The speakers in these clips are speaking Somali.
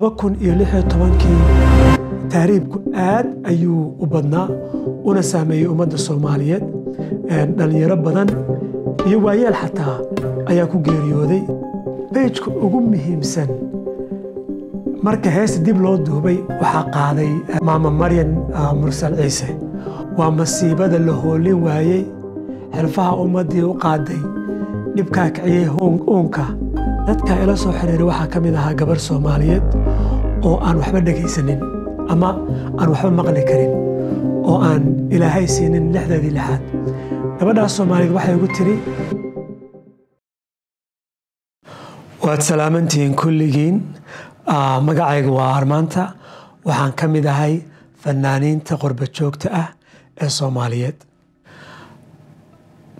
وكن يلحي طبانكي تهريبku aad ayuu u badnaa una saameeyay ummadda Soomaaliyeed dhalinyaro badan iyo waayeel xataa ayaa ku geeriyooday page-ku ugu muhiimsan marka hees dib loo duubay waxa qaaday maama Maryan Mursal Ciise waa masiibada la hoolin waayay xilfaha ummadii u qaaday dhibka kaciyay hoonka dadka ila soo xiriiray waxa kamid ahaa gabar Soomaaliyeed oo aan waxba dhageysanin ama aan waxba maqli karin oo aan ilaahay siinin lixdii lixaad gabadha Soomaaliyeed waxay ugu tiri waad salaamantiin kulligiin magacaygu waa Armaanta waxaan kamid ahay fanaaniinta qurba joogta ah ee Soomaaliyeed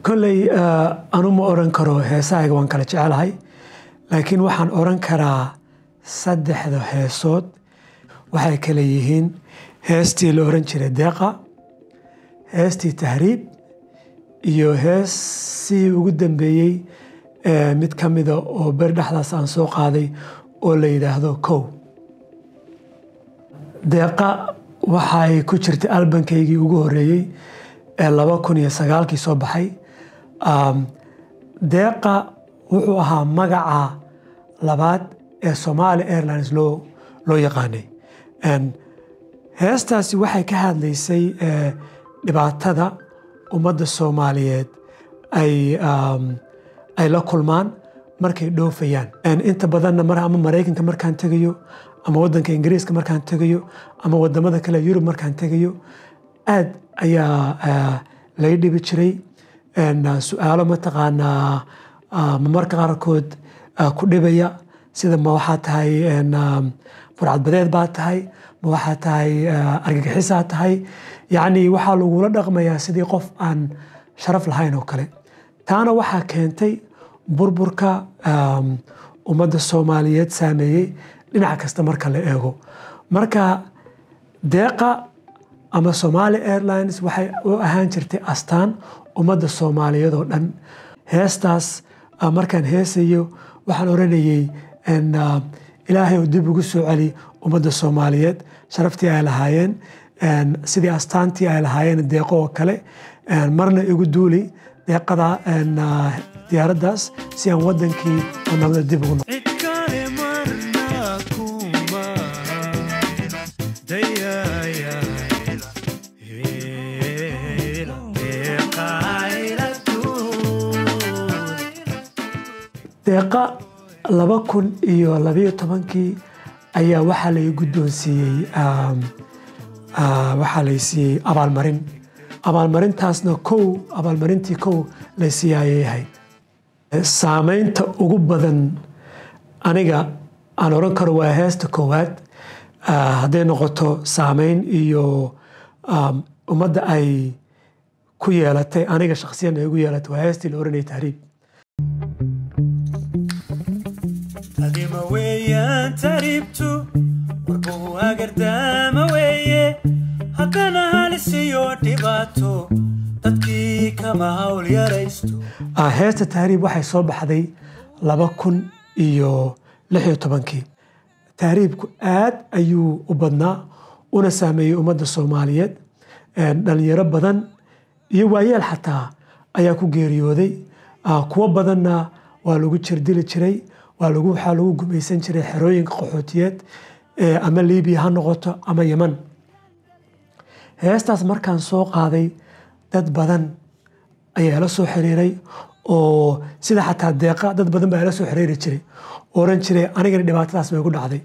kullay anu ma oran karo heesayga waan kala jecelahay laakiin waxaan oran karaa saddexda heesood waxay kala yihiin heestii la oran jiray Deeqa heestii Tahriib iyo heestii ugu dambeeyay mid kamid ah oo ber dhaxdaas aan soo qaaday oo la yiraahdo Kow Deeqa waxay ku jirtay albankaygii ugu horeeyay ee 2009 soo baxay Deeqa wuxuu ahaa magaca labaad ee Somali Airlines loo yaqaanay heestaasi waxay ka hadlaysay dhibaatada ummadda Soomaaliyeed ay la kulmaan markay dhoofayaan inta badan ama Mareykanka markaan tagayo ama wadanka Ingiriiska markaan tagayo ama wadamada kale Yurub markaan tagayo aad ayaa la dhibi jiray su'aalo ma taqaanaa marka qaarkood ku dhibaya sida ma waxa tahay furcad badeed baa tahay ma waxa tahay argagixisa tahay yaani waxa lagu la dhaqmayaa sidii qof aan sharaf lahayn oo kale taana waxa keentay burburka ummadda Soomaaliyeed saameeyay dhinac kasta marka la eego marka Deeqa ama Somali Airlines waxay u ahaan jirtay astaan ummadda Soomaaliyeed oo dhan heestaas markaan heesayo waxaan oranayay ilaahay oo dib ugu soo celi ummadda Soomaaliyeed sharaftii ay lahaayeen sidii astaantii ay lahaayeen Deeqo oo kale marna igu duuli Deeqada diyaaraddaas si aan wadankii nabada dib ugu noqdo Deeqa 2012 ayaa waxa la guddoonsiiyay waxa la siiyay abaalmarintaasna abaalmarintii kow la siiyay saameynta ugu badan aniga aan oran karo waa heesta koowaad haday noqoto saameyn iyo ummadda ay ku yeelatay aniga shakhsiyan ay ugu yeelatay waa heestii la oranay Tahriib adima weeyaan taribtu warbuhu agardama weeye haddana halisiyo dhibaato dadkii kama hawl yaraysto heesta Tahriib waxay soo baxday 2016 Tahriibku aad ayuu u badnaa una saameeyay ummadda Soomaaliyeed dhalinyaro badan iyo waayeel xataa ayaa ku geeriyooday kuwa badanna waa lagu jirdili jiray waxa lagu gumaysan jiray xerooyinka qaxootiyeed ama Liibiya ha noqoto ama Yemen heestaas markaan soo qaaday dad badan ayaa la soo xiriiray oo sida xataa Deeqa dad badan baa la soo xiriiri jiray oran jiray aniga dhibaatadaas way ku dhacday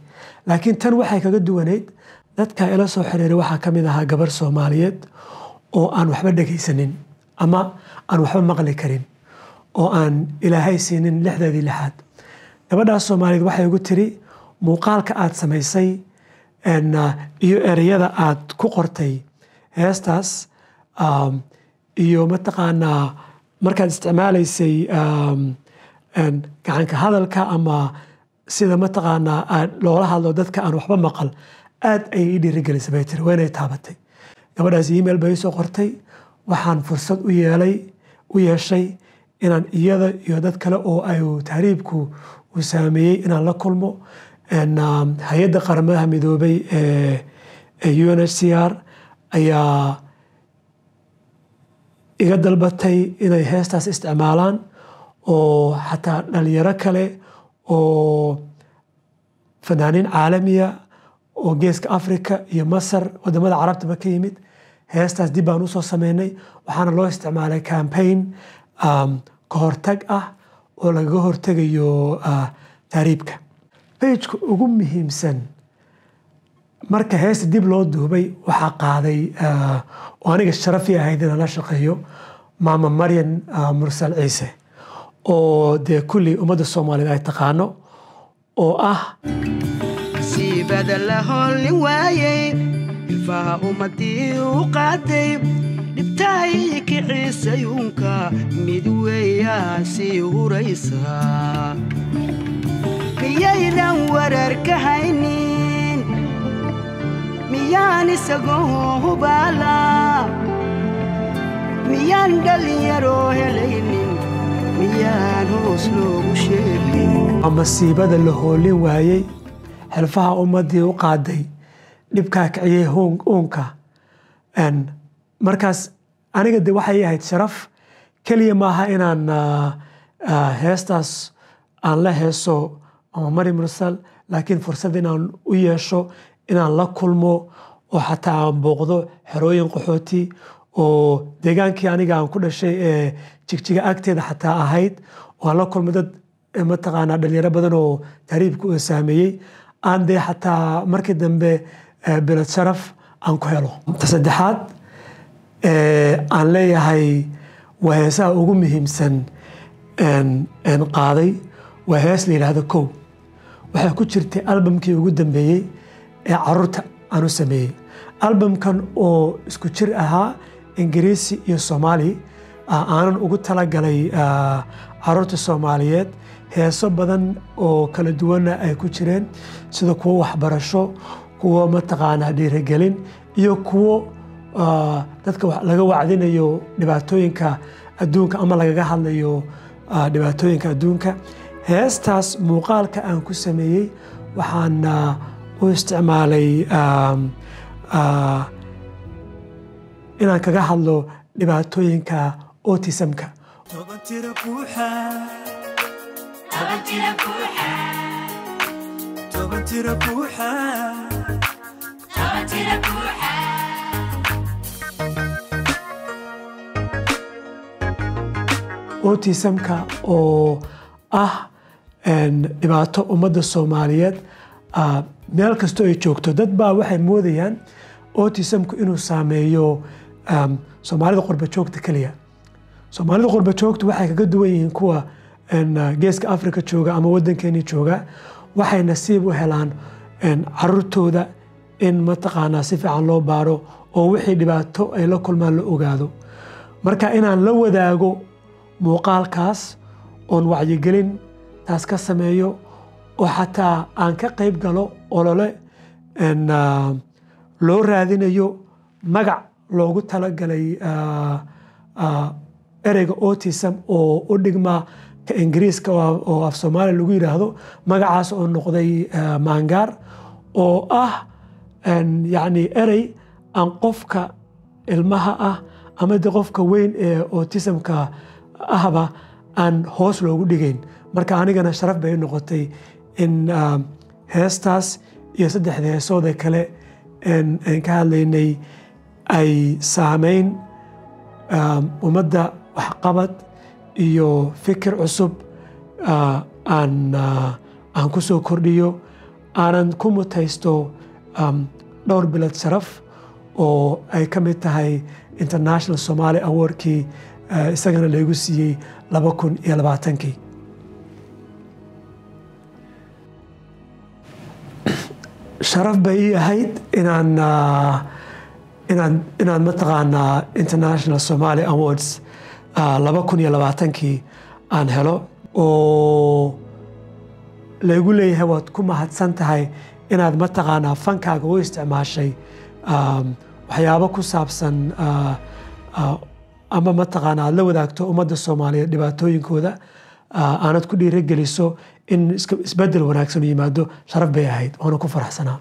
laakiin tan waxay kaga duwaneyd dadka ila soo xiriiray waxa kamid ahaa gabar Soomaaliyeed oo aan waxba dhageysanin ama aan waxba maqli karin oo aan ilaahay siinin lixdii lixaad gabadha Soomaaliyeed waxay ugu tiri muuqaalka aad samaysay iyo ereyada aad ku qortay heestaas iyo ma taqaanaa markaad isticmaalaysay gacanka hadalka ama sida ma taqaanaa loola hadlo dadka aan waxba maqal aad ay dhiirigelisay bay tiri weynay taabatay gabadhaas email bay soo qortay waxaan fursad u yeeshay inaan iyada iyo dad kale oo ay tahriibku u saameeyay inaan la kulmo hay-adda qaramadaha midoobay UNHCR ayaa iga dalbatay inay heestaas isticmaalaan oo xataa dhalinyaro kale oo fanaaniin caalamiya oo geeska Afrika iyo Masar wadamada carabtaba ka yimid heestaas dib baan usoo sameynay waxaana loo isticmaalay campaign ka hortag ah oo lagaga hortegayo taariibka page-ka ugu muhiimsan marka heesta dib loo duubay waxaa qaaday oo aniga sharaf ii ahayd inaan la shaqeeyo maama Maryan Mursal Ciise oo dee kulli ummadda Soomaaliyeed ay taqaano oo ah siibada la holli waayay ilfaha ummadii u qaatay dhibtaay kiciisayuunka mid weeyaa sii huraysaa miyaynan wararka haynin miyaan isagoo hubaala miyaan dhalinyaro helaynin miyaan hoos loogu sheegin masiibada la hoolin waayay xilfaha ummadii u qaaday dhibkaa kiciyay uunka markaas aniga de waxay ahayd sharaf keliya maaha inaan heestaas aan la heeso ama Maryan Mursal laakiin fursad inaan u yeesho inaan la kulmo oo xataa aan booqdo xerooyin qaxooti oo deegaankii aniga aan ku dhashay ee jigjiga agteeda xataa ahayd oo aan la kulmo dad mataqaanaa dhalinyaro badan oo taariibka u saameeyey aan dee xataa markii dambe bilad sharaf aan ku helo saddexaad aan leeyahay waa heesaha ugu muhiimsan qaaday waa hees la yidhaahdo Kow waxay ku jirtay albumkii ugu dambeeyey ee caruurta aan u sameeyey albumkan oo isku jir ahaa Ingiriisi iyo Soomaali aanan ugu talagalay caruurta Soomaaliyeed heeso badan oo kala duwan ay ku jireen sida kuwa waxbarasho kuwa mataqaanaa dhiirigelin iyo kuwa dadka laga wacdinayo dhibaatooyinka adduunka ama lagaga hadlayo dhibaatooyinka adduunka heestaas muuqaalka aan ku sameeyey waxaan u isticmaalay inaan kaga hadlo dhibaatooyinka autismka autismka oo ah dhibaato ummadda Soomaaliyeed meel kastoo ay joogto dad baa waxay moodayaan autismku inuu saameeyo Soomaalida qurba joogta kaliya Soomaalida qurba joogta waxay kaga duwan yihiin kuwa geeska Afrika jooga ama wadankeeni jooga waxay nasiib u helaan caruurtooda in mataqaanaa si fiican loo baaro oo wixii dhibaato ay la kulmaan la ogaado marka inaan la wadaago muuqaalkaas oon wacyigelin taas ka sameeyo oo xataa aan ka qayb galo olole loo raadinayo magac loogu talagalay ereyga autism oo u dhigma ka Ingiriiska oo af Soomaali lagu yiraahdo magacaas oo noqday maangaar oo ah yani erey aan qofka ilmaha ah ama de qofka weyn ee autismka ahba aan hoos loogu dhigayn marka anigana sharaf bay noqotay in heestaas iyo saddexda heesooda kale aan ka hadlaynay ay saameyn ummadda waxqabad iyo fikir cusub aan ku soo kordhiyo aanan ku mutaysto dhowr bilad sharaf oo ay ka mid tahay International Somali Awardkii isagana lagu siiyey 2020kii sharaf bay ahayd inaan mataqaanaa International Somali Awards 2020kii aan helo oo lagu leeyahay waad ku mahadsan tahay inaad mataqaanaa fankaaga u isticmaashay waxyaabo ku saabsan ama mataqaanaa aad la wadaagto ummadda Soomaaliyeed dhibaatooyinkooda aanad ku dhiirigeliso إن إسبدل وناكسن يمادو شرف بيهايد وأنا كفر حسنا